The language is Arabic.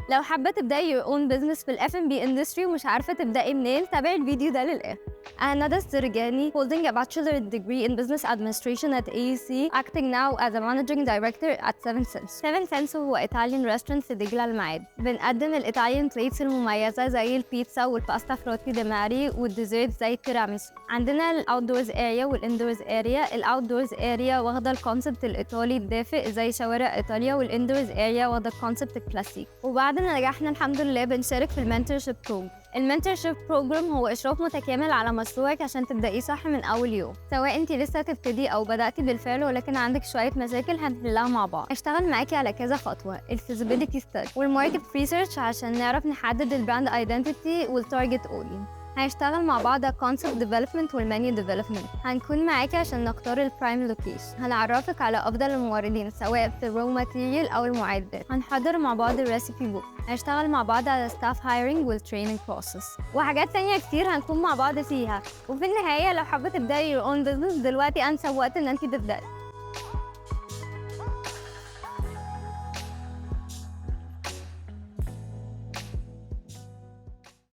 لو حابة تبدأي your own business في ال F&B industry ومش عارفة تبدأي منين، تابعي الفيديو ده للآخر. أنا ندى السرجاني, holding a bachelor degree in business administration at AEC, acting now as a managing director at Seven Sense. Seven Sense هو Italian restaurant في دجلة المعاد. بنقدم الإيطاليان plates المميزة زي البيتزا والباستا فروتي دي ماري والديزرت زي التيراميسو. عندنا ال outdoors area وال indoors area. ال outdoors area واخدة الكونسبت الإيطالي الدافئ زي شوارع إيطاليا, وال indoors area واخدة الكونسبت الكلاسيك. وبعد ما نجحنا الحمد لله بنشارك في المنتورشيب بروجرام. المنتورشيب بروجرام هو إشراف متكامل على مشروعك عشان تبدأيه صح من أول يوم، سواء انت لسه هتبتدي أو بدأتي بالفعل ولكن عندك شوية مشاكل هنحلها مع بعض. هشتغل معاكي على كذا خطوة: الفيزيبيليتي ستادي والماركت ريسيرش عشان نعرف نحدد البراند ايدنتيتي والتارجت اودينس. هنشتغل مع بعض على concept development والمنيو development. هنكون معاكي عشان نختار البرايم لوكيشن. هنعرفك على أفضل الموردين سواء في الرو ماتيريال أو المعدات. هنحضر مع بعض الريسيبي بوك. هنشتغل مع بعض على staff hiring والtraining process وحاجات تانية كتير هنكون مع بعض فيها. وفي النهاية لو حابة تبدأي your own business دلوقتي أنسب وقت إن انتي تبدأي.